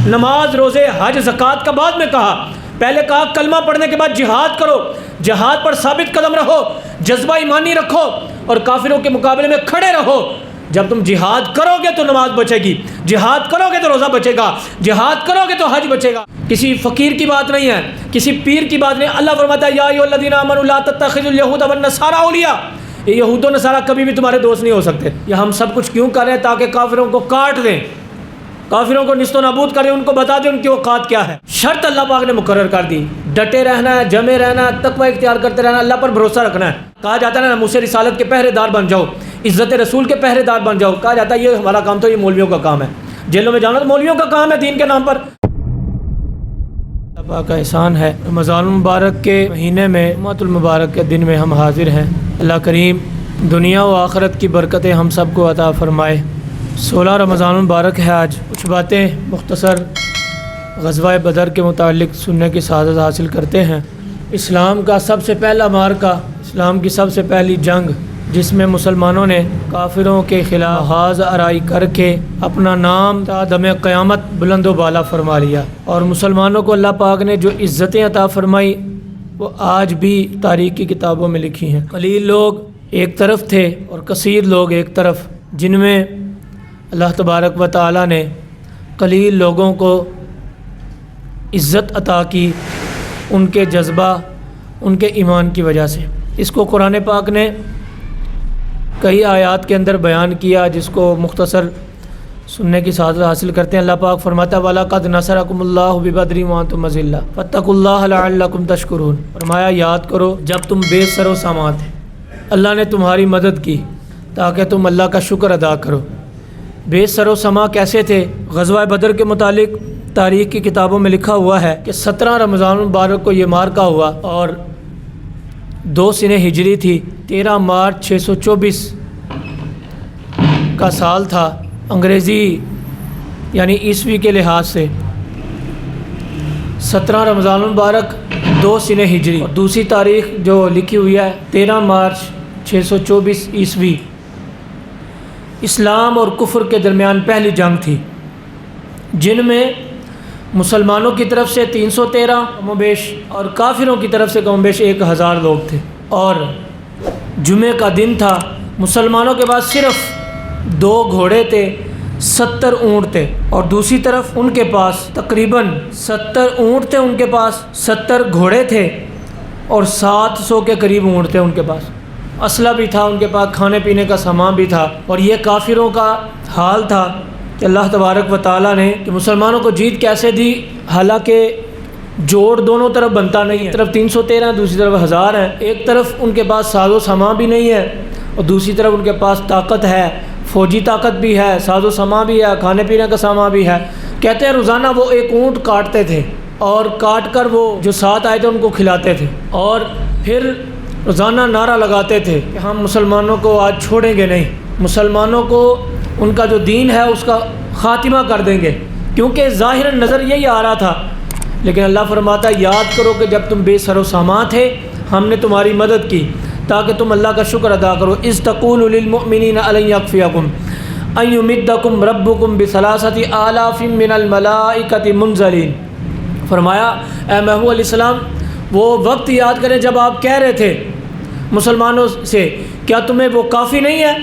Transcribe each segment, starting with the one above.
نماز روزے حج زکوٰۃ کا بعد میں کہا، پہلے کہا کلمہ پڑھنے کے بعد جہاد کرو، جہاد پر ثابت قدم رہو، جذبہ ایمانی رکھو اور کافروں کے مقابلے میں کھڑے رہو۔ جب تم جہاد کرو گے تو نماز بچے گی، جہاد کرو گے تو روزہ بچے گا، جہاد کرو گے تو حج بچے گا۔ کسی فقیر کی بات نہیں ہے، کسی پیر کی بات نہیں۔ اللہ فرماتا ہے یا ایھا الذین آمنوا لا تتخذوا اليہود والنصارى اولیاء، یہ یہود و نصارہ کبھی بھی تمہارے دوست نہیں ہو سکتے۔ یہ ہم سب کچھ کیوں کر رہے ہیں؟ تاکہ کافروں کو کاٹ دیں، کافروں کو نیست و نابود کریں، ان کو بتا دیں ان کی اوقات کیا ہے۔ شرط اللہ پاک نے مقرر کر دی، ڈٹے رہنا ہے، جمے رہنا ہے، تقوی اختیار کرتے رہنا، اللہ پر بھروسہ رکھنا ہے۔ کہا جاتا ہے نا ناموس رسالت کے پہرے دار بن جاؤ، عزت رسول کے پہرے دار بن جاؤ۔ کہا جاتا ہے یہ ہمارا کام تو یہ مولویوں کا کام ہے، جیلوں میں جانا تو مولویوں کا کام ہے دین کے نام پر۔ اللہ پاک کا احسان ہے، رمضان المبارک کے مہینے میں، جمعۃ المبارک کے دن میں ہم حاضر ہیں۔ اللہ کریم دنیا و آخرت کی برکتیں ہم سب کو عطا فرمائے۔ 16 رمضان المبارک ہے آج۔ کچھ باتیں مختصر غزوہ بدر کے متعلق سننے کی سعادت حاصل کرتے ہیں۔ اسلام کا سب سے پہلا معرکہ، اسلام کی سب سے پہلی جنگ جس میں مسلمانوں نے کافروں کے خلاف محاذ آرائی کر کے اپنا نام تا دم قیامت بلند و بالا فرما لیا، اور مسلمانوں کو اللہ پاک نے جو عزتیں عطا فرمائی وہ آج بھی تاریخ کی کتابوں میں لکھی ہیں۔ قلیل لوگ ایک طرف تھے اور کثیر لوگ ایک طرف، جن میں اللہ تبارک و تعالی نے قلیل لوگوں کو عزت عطا کی ان کے جذبہ، ان کے ایمان کی وجہ سے۔ اس کو قرآن پاک نے کئی آیات کے اندر بیان کیا، جس کو مختصر سننے کی سعادت حاصل کرتے ہیں۔ اللہ پاک فرماتا ہے وَلَقَدْ نَصَرَكُمُ اللَّهُ بِبَدْرٍ وَأَنْتُمْ أَذِلَّةٌ فَاتَّقُوا اللَّهَ لَعَلَّكُمْ تَشْكُرُونَ۔ فرمایا یاد کرو جب تم بے سر و سامان تھے، اللہ نے تمہاری مدد کی تاکہ تم اللہ کا شکر ادا کرو۔ بے سر و سما کیسے تھے؟ غزوہ بدر کے متعلق تاریخ کی کتابوں میں لکھا ہوا ہے کہ 17 رمضان المبارک کو یہ معرکہ ہوا، اور 2 سنہ ہجری تھی، 13 مارچ 624 کا سال تھا انگریزی یعنی عیسوی کے لحاظ سے۔ 17 رمضان المبارک 2 سنہ ہجری، اور دوسری تاریخ جو لکھی ہوئی ہے 13 مارچ 624 عیسوی۔ اسلام اور کفر کے درمیان پہلی جنگ تھی، جن میں مسلمانوں کی طرف سے 313 کم و بیش اور کافروں کی طرف سے کم و بیش 1000 لوگ تھے۔ اور جمعے کا دن تھا، مسلمانوں کے پاس صرف 2 گھوڑے تھے، 70 اونٹ تھے، اور دوسری طرف ان کے پاس تقریباً 70 اونٹ تھے، ان کے پاس 70 گھوڑے تھے، اور 700 کے قریب اونٹ تھے ان کے پاس۔ اسلحہ بھی تھا ان کے پاس، کھانے پینے کا سامان بھی تھا۔ اور یہ کافروں کا حال تھا کہ اللہ تبارک و تعالیٰ نے کہ مسلمانوں کو جیت کیسے دی، حالانکہ جوڑ دونوں طرف بنتا نہیں ہے، ایک طرف 313 دوسری طرف 1000 ہے، ایک طرف ان کے پاس ساز و سامان بھی نہیں ہے اور دوسری طرف ان کے پاس طاقت ہے، فوجی طاقت بھی ہے، ساز و سامان بھی ہے، کھانے پینے کا سامان بھی ہے۔ کہتے ہیں روزانہ وہ ایک اونٹ کاٹتے تھے اور کاٹ کر وہ جو ساتھ آئے تھے ان کو کھلاتے تھے، اور پھر روزانہ نعرہ لگاتے تھے کہ ہم مسلمانوں کو آج چھوڑیں گے نہیں، مسلمانوں کو ان کا جو دین ہے اس کا خاتمہ کر دیں گے، کیونکہ ظاہراً نظر یہی آ رہا تھا۔ لیکن اللہ فرماتا ہے یاد کرو کہ جب تم بے سر و سامان تھے ہم نے تمہاری مدد کی تاکہ تم اللہ کا شکر ادا کرو۔ اذ تقول للمؤمنین الن یکفیکم ان یمدکم ربکم بثلاثۃ آلاف من الملائکۃ منزلین۔ فرمایا اے محبوب علیہ السلام وہ وقت یاد کریں جب آپ کہہ رہے تھے مسلمانوں سے کیا تمہیں وہ کافی نہیں ہے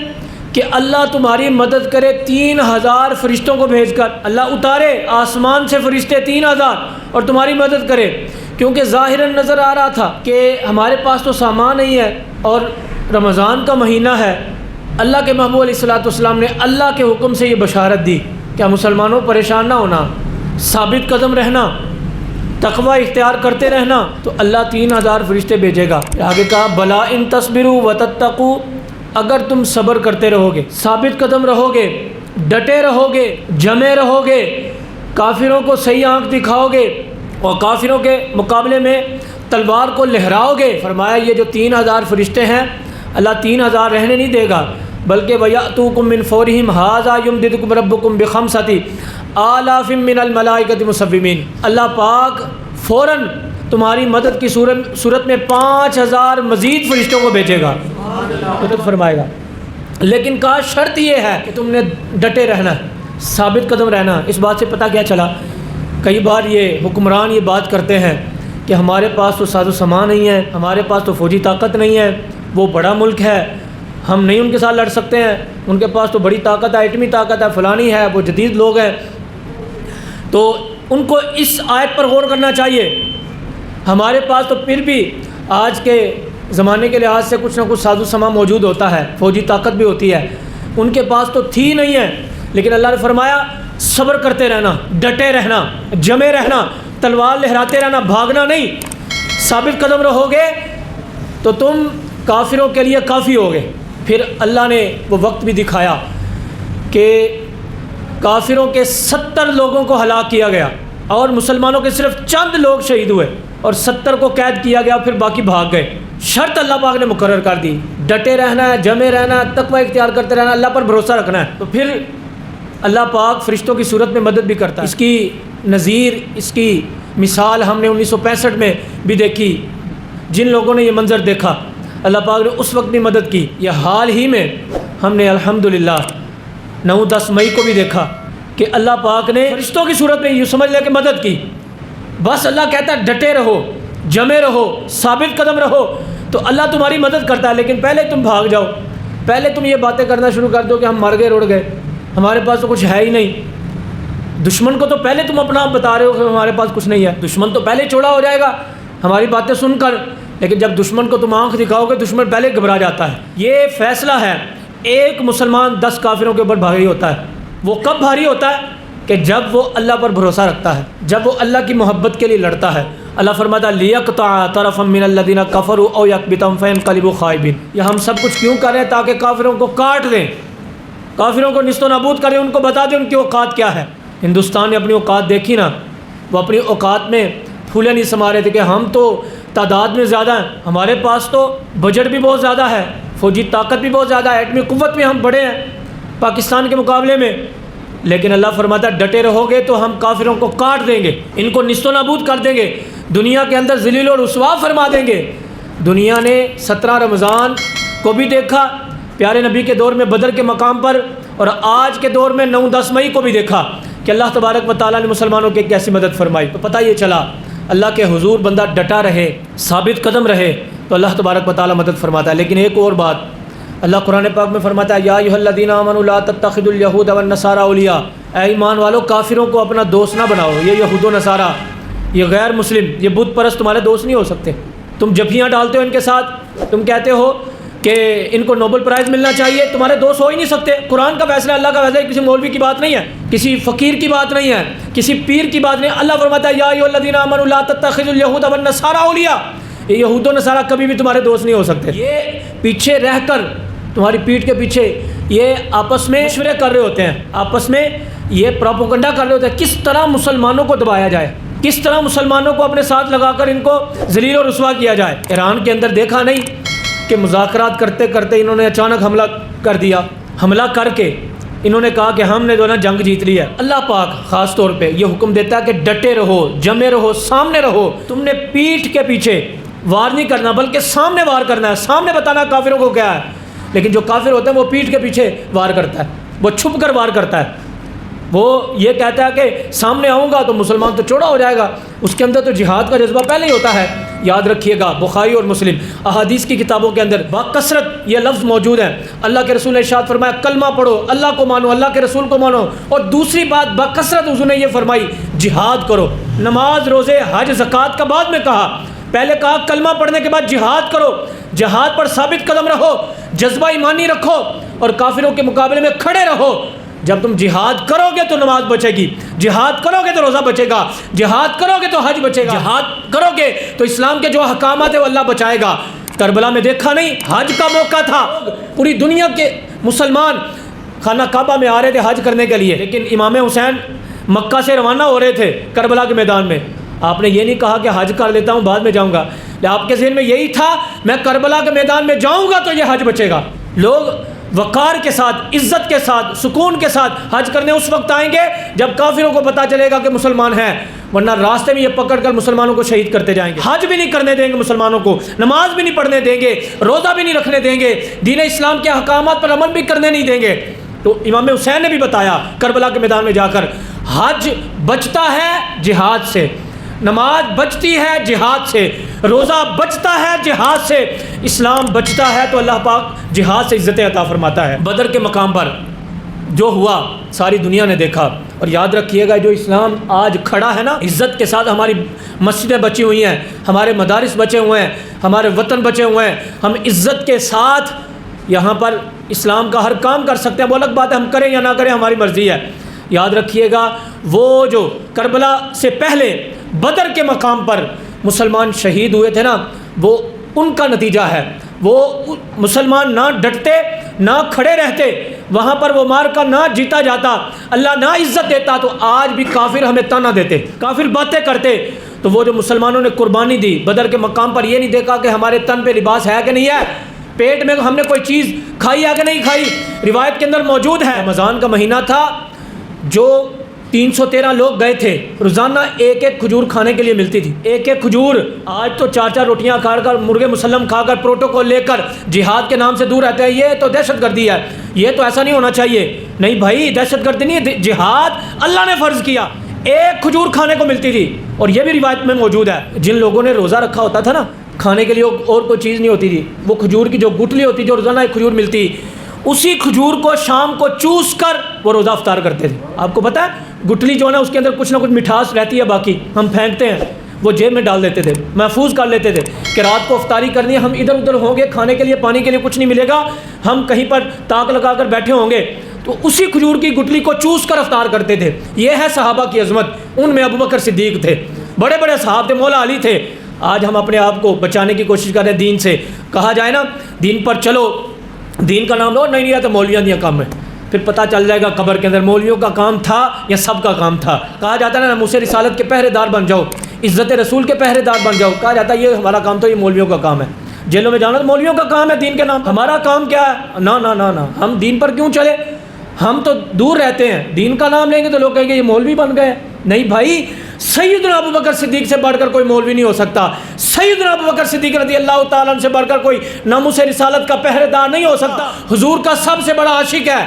کہ اللہ تمہاری مدد کرے 3000 فرشتوں کو بھیج کر، اللہ اتارے آسمان سے فرشتے 3000 اور تمہاری مدد کرے، کیونکہ ظاہراً نظر آ رہا تھا کہ ہمارے پاس تو سامان نہیں ہے اور رمضان کا مہینہ ہے۔ اللہ کے محبوب علیہ السلام نے اللہ کے حکم سے یہ بشارت دی کہ مسلمانوں پریشان نہ ہونا، ثابت قدم رہنا، تقوی اختیار کرتے رہنا، تو اللہ 3000 فرشتے بھیجے گا۔ آگے کہا بلا ان تصبروا وتتقوا، اگر تم صبر کرتے رہو گے، ثابت قدم رہو گے، ڈٹے رہو گے، جمے رہو گے، کافروں کو صحیح آنکھ دکھاؤ گے اور کافروں کے مقابلے میں تلوار کو لہراؤ گے۔ فرمایا یہ جو 3000 فرشتے ہیں اللہ 3000 رہنے نہیں دے گا، بلکہ وَيَأْتُوكُم مِّن فَوْرِهِمْ هَٰذَا يُمْدِدْكُمْ رَبُّكُم بِخَمْسَةِ آلَافٍ مِّنَ الْمَلَائِكَةِ مُصَوِّمِينَ۔ اللہ پاک فوراً تمہاری مدد کی صورت میں 5000 مزید فرشتوں کو بھیجے گا، مدد فرمائے گا۔ لیکن کہا شرط یہ ہے کہ تم نے ڈٹے رہنا، ثابت قدم رہنا۔ اس بات سے پتہ کیا چلا کئی بار یہ حکمران یہ بات کرتے ہیں کہ ہمارے پاس تو ساز و سامان نہیں ہے، ہمارے پاس تو فوجی طاقت نہیں ہے، وہ بڑا ملک ہے، ہم نہیں ان کے ساتھ لڑ سکتے ہیں، ان کے پاس تو بڑی طاقت ہے، ایٹمی طاقت ہے، فلانی ہے، وہ جدید لوگ ہیں۔ تو ان کو اس آیت پر غور کرنا چاہیے۔ ہمارے پاس تو پھر بھی آج کے زمانے کے لحاظ سے کچھ نہ کچھ ساز و سامان موجود ہوتا ہے، فوجی طاقت بھی ہوتی ہے، ان کے پاس تو تھی نہیں ہے، لیکن اللہ نے فرمایا صبر کرتے رہنا، ڈٹے رہنا، جمے رہنا، تلوار لہراتے رہنا، بھاگنا نہیں۔ ثابت قدم رہو گے تو تم کافروں کے لیے کافی ہوگے۔ پھر اللہ نے وہ وقت بھی دکھایا کہ کافروں کے 70 لوگوں کو ہلاک کیا گیا اور مسلمانوں کے صرف چند لوگ شہید ہوئے، اور 70 کو قید کیا گیا، پھر باقی بھاگ گئے۔ شرط اللہ پاک نے مقرر کر دی، ڈٹے رہنا ہے، جمے رہنا ہے، تقوی اختیار کرتے رہنا ہے، اللہ پر بھروسہ رکھنا ہے۔ تو پھر اللہ پاک فرشتوں کی صورت میں مدد بھی کرتا ہے۔ اس کی نظیر، اس کی مثال ہم نے 1965 میں بھی دیکھی۔ جن لوگوں نے یہ منظر دیکھا، اللہ پاک نے اس وقت بھی مدد کی۔ یہ حال ہی میں ہم نے الحمدللہ 9-10 مئی کو بھی دیکھا کہ اللہ پاک نے فرشتوں کی صورت میں یوں سمجھ لے کہ مدد کی۔ بس اللہ کہتا ہے ڈٹے رہو، جمے رہو، ثابت قدم رہو، تو اللہ تمہاری مدد کرتا ہے۔ لیکن پہلے تم بھاگ جاؤ، پہلے تم یہ باتیں کرنا شروع کر دو کہ ہم مر گئے، رڑ گئے، ہمارے پاس تو کچھ ہے ہی نہیں۔ دشمن کو تو پہلے تم اپنا بتا رہے ہو کہ ہمارے پاس کچھ نہیں ہے، دشمن تو پہلے چوڑا ہو جائے گا ہماری باتیں سن کر۔ لیکن جب دشمن کو تم آنکھ دکھاؤ گے، دشمن پہلے گھبرا جاتا ہے۔ یہ فیصلہ ہے، ایک مسلمان 10 کافروں کے اوپر بھاری ہوتا ہے۔ وہ کب بھاری ہوتا ہے؟ کہ جب وہ اللہ پر بھروسہ رکھتا ہے، جب وہ اللہ کی محبت کے لیے لڑتا ہے۔ اللہ فرماتا ہے لِيَقْطَعَ طَرَفًا مِّنَ الَّذِينَ كَفَرُوا أَوْ يَكْبِتَهُمْ فَيَنقَلِبُوا خَائِبِينَ۔ یہ ہم سب کچھ کیوں کر رہے ہیں؟ تاکہ کافروں کو کاٹ دیں، کافروں کو نیست و نابود کریں، ان کو بتا دیں ان کی اوقات کیا ہے۔ ہندوستان نے اپنی اوقات دیکھی نا، وہ اپنی اوقات میں پھولے نہیں سما رہے تھے کہ ہم تو تعداد میں زیادہ ہیں، ہمارے پاس تو بجٹ بھی بہت زیادہ ہے، فوجی طاقت بھی بہت زیادہ ہے، ایٹمی قوت میں ہم بڑے ہیں پاکستان کے مقابلے میں۔ لیکن اللہ فرماتا ہے ڈٹے رہو گے تو ہم کافروں کو کاٹ دیں گے، ان کو نیست و نابود کر دیں گے، دنیا کے اندر ذلیل و رسوا فرما دیں گے۔ دنیا نے 17 رمضان کو بھی دیکھا، پیارے نبی کے دور میں بدر کے مقام پر، اور آج کے دور میں 9-10 مئی کو بھی دیکھا کہ اللہ تبارک و تعالیٰ نے مسلمانوں کی کیسی مدد فرمائی۔ تو پتہ یہ چلا اللہ کے حضور بندہ ڈٹا رہے، ثابت قدم رہے تو اللہ تبارک و تعالیٰ مدد فرماتا ہے۔ لیکن ایک اور بات اللہ قرآن پاک میں فرماتا ہے یا ایھا الذین آمنوا لا تتخذوا اليہود والنصارى اولیاء، اے ایمان والو کافروں کو اپنا دوست نہ بناؤ۔ یہ یہود و نصارہ، یہ غیر مسلم، یہ بت پرست تمہارے دوست نہیں ہو سکتے۔ تم جفیاں ڈالتے ہو ان کے ساتھ، تم کہتے ہو کہ ان کو نوبل پرائز ملنا چاہیے، تمہارے دوست ہو ہی نہیں سکتے۔ قرآن کا فیصلہ، اللہ کا فیصلہ، کسی مولوی کی بات نہیں ہے، کسی فقیر کی بات نہیں ہے، کسی پیر کی بات نہیں۔ اللہ فرماتا ہے یا ایھا الذین آمنوا لا تتخذوا اليہود والنصارى اولیاء، یہ یہود و نصارہ کبھی بھی تمہارے دوست نہیں ہو سکتے۔ یہ پیچھے رہ کر، تمہاری پیٹھ کے پیچھے یہ آپس میں مشورے کر رہے ہوتے ہیں، آپس میں یہ پروپیگنڈا کر رہے ہوتے ہیں کس طرح مسلمانوں کو دبایا جائے، کس طرح مسلمانوں کو اپنے ساتھ لگا کر ان کو ذلیل و رسوا کیا جائے۔ ایران کے اندر دیکھا نہیں کہ مذاکرات کرتے کرتے انہوں نے اچانک حملہ کر دیا، حملہ کر کے انہوں نے کہا کہ ہم نے جو نا جنگ جیت لی ہے۔ اللہ پاک خاص طور پہ یہ حکم دیتا ہے کہ ڈٹے رہو، جمے رہو، سامنے رہو۔ تم نے پیٹھ کے پیچھے وار نہیں کرنا، بلکہ سامنے وار کرنا ہے، سامنے بتانا کافروں کو کیا ہے۔ لیکن جو کافر ہوتا ہے وہ پیٹھ کے پیچھے وار کرتا ہے، وہ چھپ کر وار کرتا ہے، وہ یہ کہتا ہے کہ سامنے آؤں گا تو مسلمان تو چوڑا ہو جائے گا۔ اس کے اندر تو جہاد کا جذبہ پہلے ہی ہوتا ہے۔ یاد رکھیے گا بخاری اور مسلم احادیث کی کتابوں کے اندر بکثرت یہ لفظ موجود ہیں۔ اللہ کے رسول نے ارشاد فرمایا کلمہ پڑھو، اللہ کو مانو، اللہ کے رسول کو مانو، اور دوسری بات بکثرت حضور نے یہ فرمائی جہاد کرو۔ نماز، روزے، حج، زکوٰۃ کا بعد میں کہا، پہلے کہا کلمہ پڑھنے کے بعد جہاد کرو، جہاد پر ثابت قدم رہو، جذبہ ایمانی رکھو اور کافروں کے مقابلے میں کھڑے رہو۔ جب تم جہاد کرو گے تو نماز بچے گی، جہاد کرو گے تو روزہ بچے گا، جہاد کرو گے تو حج بچے گا، جہاد کرو گے تو اسلام کے جو احکامات ہیں وہ اللہ بچائے گا۔ کربلا میں دیکھا نہیں، حج کا موقع تھا، پوری دنیا کے مسلمان خانہ کعبہ میں آ رہے تھے حج کرنے کے لیے، لیکن امام حسین مکہ سے روانہ ہو رہے تھے کربلا کے میدان میں۔ آپ نے یہ نہیں کہا کہ حج کر لیتا ہوں بعد میں جاؤں گا، آپ کے ذہن میں یہی تھا میں کربلا کے میدان میں جاؤں گا تو یہ حج بچے گا۔ لوگ وقار کے ساتھ، عزت کے ساتھ، سکون کے ساتھ حج کرنے اس وقت آئیں گے جب کافروں کو پتہ چلے گا کہ مسلمان ہیں، ورنہ راستے میں یہ پکڑ کر مسلمانوں کو شہید کرتے جائیں گے۔ حج بھی نہیں کرنے دیں گے مسلمانوں کو، نماز بھی نہیں پڑھنے دیں گے، روزہ بھی نہیں رکھنے دیں گے، دین اسلام کے احکامات پر عمل بھی کرنے نہیں دیں گے۔ تو امام حسین نے بھی بتایا کربلا کے میدان میں جا کر حج بچتا ہے جہاد سے، نماز بچتی ہے جہاد سے، روزہ بچتا ہے جہاد سے، اسلام بچتا ہے تو اللہ پاک جہاد سے عزت عطا فرماتا ہے۔ بدر کے مقام پر جو ہوا ساری دنیا نے دیکھا، اور یاد رکھیے گا جو اسلام آج کھڑا ہے نا، عزت کے ساتھ ہماری مسجدیں بچی ہوئی ہیں، ہمارے مدارس بچے ہوئے ہیں، ہمارے وطن بچے ہوئے ہیں، ہم عزت کے ساتھ یہاں پر اسلام کا ہر کام کر سکتے ہیں۔ وہ الگ بات ہے ہم کریں یا نہ کریں، ہماری مرضی ہے۔ یاد رکھیے گا وہ جو کربلا سے پہلے بدر کے مقام پر مسلمان شہید ہوئے تھے نا، وہ ان کا نتیجہ ہے۔ وہ مسلمان نہ ڈٹتے، نہ کھڑے رہتے، وہاں پر وہ مارکا نہ جیتا جاتا، اللہ نہ عزت دیتا، تو آج بھی کافر ہمیں تانا دیتے، کافر باتیں کرتے۔ تو وہ جو مسلمانوں نے قربانی دی بدر کے مقام پر، یہ نہیں دیکھا کہ ہمارے تن پہ لباس ہے کہ نہیں ہے، پیٹ میں ہم نے کوئی چیز کھائی ہے کہ نہیں کھائی، روایت کے اندر موجود ہے۔ رمضان کا مہینہ تھا، جو 313 لوگ گئے تھے، روزانہ ایک ایک کھجور کھانے کے لیے ملتی تھی، ایک ایک کھجور۔ آج تو 4 روٹیاں کھا کر، مرغے مسلم کھا کر، پروٹوکول لے کر جہاد کے نام سے دور رہتے ہیں۔ یہ تو دہشت گردی ہے، یہ تو ایسا نہیں ہونا چاہیے۔ نہیں بھائی، دہشت گردی نہیں ہے، جہاد اللہ نے فرض کیا۔ ایک کھجور کھانے کو ملتی تھی، اور یہ بھی روایت میں موجود ہے۔ جن لوگوں نے روزہ رکھا ہوتا تھا نا، کھانے کے لیے اور کوئی چیز نہیں ہوتی تھی، وہ کھجور کی جو گٹلی ہوتی جو روزانہ ایک کھجور ملتی، اسی کھجور کو شام کو چوس کر وہ روزہ افطار کرتے تھے۔ آپ کو پتہ ہے گٹلی جو ہے نا، اس کے اندر کچھ نہ کچھ مٹھاس رہتی ہے، باقی ہم پھینکتے ہیں، وہ جیب میں ڈال دیتے تھے، محفوظ کر لیتے تھے کہ رات کو افطاری کرنی ہے، ہم ادھر ادھر ہوں گے، کھانے کے لیے پانی کے لیے کچھ نہیں ملے گا، ہم کہیں پر تاک لگا کر بیٹھے ہوں گے، تو اسی کھجور کی گٹلی کو چوس کر افطار کرتے تھے۔ یہ ہے صحابہ کی عظمت، ان میں ابوبکر صدیق تھے، بڑے بڑے صحابہ تھے، مولا علی تھے۔ آج ہم اپنے آپ کو بچانے کی کوشش کر رہے ہیں دین سے، کہا جائے نا دین پر چلو، دین کا نام لو، نہیں تو مولویوں دیا کام ہے، پھر پتہ چل جائے گا قبر کے اندر مولویوں کا کام تھا یا سب کا کام تھا۔ کہا جاتا ہے نا ناموس رسالت کے پہرے دار بن جاؤ، عزت رسول کے پہرے دار بن جاؤ، کہا جاتا ہے یہ ہمارا کام تو یہ مولویوں کا کام ہے، جیلوں میں جانا تو مولویوں کا کام ہے، دین کے نام ہمارا کام کیا ہے؟ نہ نہ نہ نہ، ہم دین پر کیوں چلے؟ ہم تو دور رہتے ہیں، دین کا نام لیں گے تو لوگ کہیں گے یہ مولوی بن گئے۔ نہیں بھائی، سیدنا ابوبکر صدیق سے بڑھ کر کوئی مولوی نہیں ہو سکتا، سیدنا ابوبکر صدیق رضی اللہ تعالیٰ عنہ سے بڑھ کر کوئی ناموس رسالت کا پہرے دار نہیں ہو سکتا، حضور کا سب سے بڑا عاشق ہے،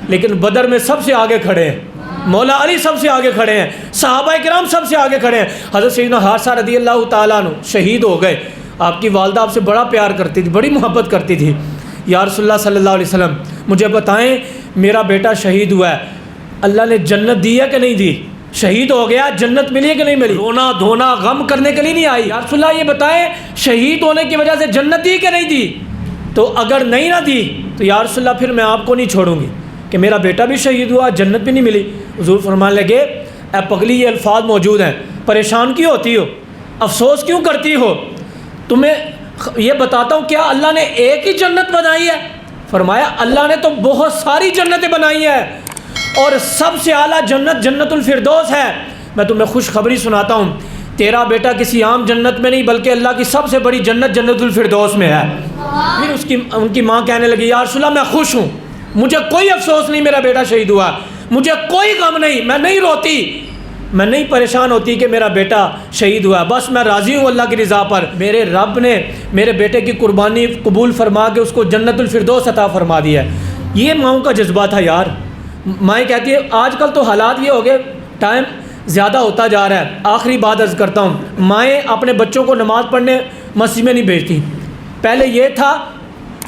لیکن بدر میں سب سے آگے کھڑے ہیں، مولا علی سب سے آگے کھڑے ہیں، صحابہ کرام سب سے آگے کھڑے ہیں۔ حضرت سیدنا حارثہ رضی اللہ تعالیٰ عنہ شہید ہو گئے، آپ کی والدہ آپ سے بڑا پیار کرتی تھی، بڑی محبت کرتی تھی۔ یا رسول اللہ صلی اللہ علیہ وسلم مجھے بتائیں، میرا بیٹا شہید ہوا ہے، اللہ نے جنت دی ہے کہ نہیں دی؟ شہید ہو گیا، جنت ملی ہے کہ نہیں ملی؟ رونا دھونا غم کرنے کے لیے نہیں آئی، یا رسول اللہ یہ بتائیں شہید ہونے کی وجہ سے جنت دی کہ نہیں دی؟ تو اگر نہیں نہ دی تو یا رسول اللہ پھر میں آپ کو نہیں چھوڑوں گی کہ میرا بیٹا بھی شہید ہوا، جنت بھی نہیں ملی۔ حضور فرمانے لگے، اے پگلی یہ الفاظ موجود ہیں، پریشان کیوں ہوتی ہو، افسوس کیوں کرتی ہو؟ تمہیں یہ بتاتا ہوں کیا اللہ نے ایک ہی جنت بنائی ہے؟ فرمایا اللہ نے تو بہت ساری جنتیں بنائی ہیں، اور سب سے اعلیٰ جنت جنت الفردوس ہے۔ میں تمہیں خوشخبری سناتا ہوں، تیرا بیٹا کسی عام جنت میں نہیں بلکہ اللہ کی سب سے بڑی جنت جنت الفردوس میں ہے۔ پھر ان کی ماں کہنے لگی، یا رسول اللہ میں خوش ہوں، مجھے کوئی افسوس نہیں میرا بیٹا شہید ہوا، مجھے کوئی غم نہیں، میں نہیں روتی، میں نہیں پریشان ہوتی کہ میرا بیٹا شہید ہوا، بس میں راضی ہوں اللہ کی رضا پر۔ میرے رب نے میرے بیٹے کی قربانی قبول فرما کے اس کو جنت الفردوس عطا فرما دیا ہے۔ یہ ماؤں کا جذبہ تھا یار۔ مائیں کہتی ہے آج کل تو حالات یہ ہو گئے، ٹائم زیادہ ہوتا جا رہا ہے، آخری بات عرض کرتا ہوں، مائیں اپنے بچوں کو نماز پڑھنے مسجد میں نہیں بھیجتی۔ پہلے یہ تھا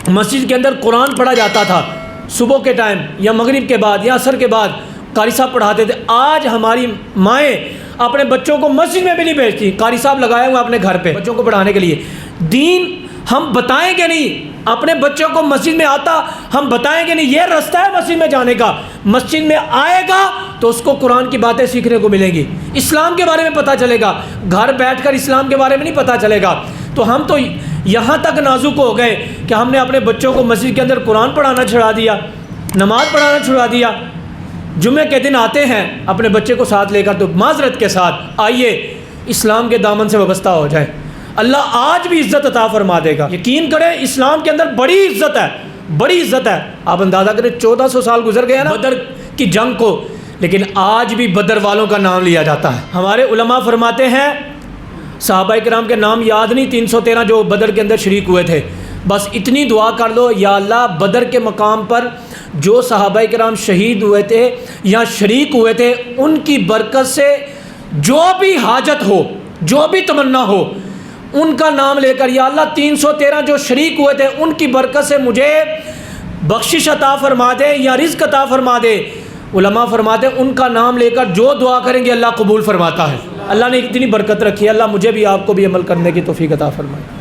مسجد کے اندر قرآن پڑھا جاتا تھا صبح کے ٹائم یا مغرب کے بعد یا عصر کے بعد، قاری صاحب پڑھاتے تھے۔ آج ہماری مائیں اپنے بچوں کو مسجد میں بھی نہیں بھیجتی، قاری صاحب لگائے ہوئے اپنے گھر پہ بچوں کو پڑھانے کے لیے۔ دین ہم بتائیں گے نہیں، اپنے بچوں کو مسجد میں آتا ہم بتائیں گے نہیں یہ راستہ ہے مسجد میں جانے کا، مسجد میں آئے گا تو اس کو قرآن کی باتیں سیکھنے کو ملیں گی، اسلام کے بارے میں پتہ چلے گا، گھر بیٹھ کر اسلام کے بارے میں نہیں پتہ چلے گا۔ تو ہم تو یہاں تک نازک ہو گئے کہ ہم نے اپنے بچوں کو مسجد کے اندر قرآن پڑھانا چھڑا دیا، نماز پڑھانا چھڑا دیا۔ جمعے کے دن آتے ہیں اپنے بچے کو ساتھ لے کر، تو معذرت کے ساتھ آئیے اسلام کے دامن سے وابستہ ہو جائے، اللہ آج بھی عزت عطا فرما دے گا۔ یقین کریں اسلام کے اندر بڑی عزت ہے، بڑی عزت ہے۔ آپ اندازہ کریں 1400 سال گزر گئے نا بدر کی جنگ کو، لیکن آج بھی بدر والوں کا نام لیا جاتا ہے۔ ہمارے علماء فرماتے ہیں صحابہ کرام کے نام یاد نہیں، 313 جو بدر کے اندر شریک ہوئے تھے، بس اتنی دعا کر لو، یا اللہ بدر کے مقام پر جو صحابہ کرام شہید ہوئے تھے یا شریک ہوئے تھے، ان کی برکت سے جو بھی حاجت ہو، جو بھی تمنا ہو، ان کا نام لے کر یا اللہ 313 جو شریک ہوئے تھے ان کی برکت سے مجھے بخشش عطا فرما دے یا رزق عطا فرما دے۔ علماء فرماتے ہیں ان کا نام لے کر جو دعا کریں گے اللہ قبول فرماتا ہے۔ اللہ نے اتنی برکت رکھی ہے، اللہ مجھے بھی آپ کو بھی عمل کرنے کی توفیق عطا فرمائے۔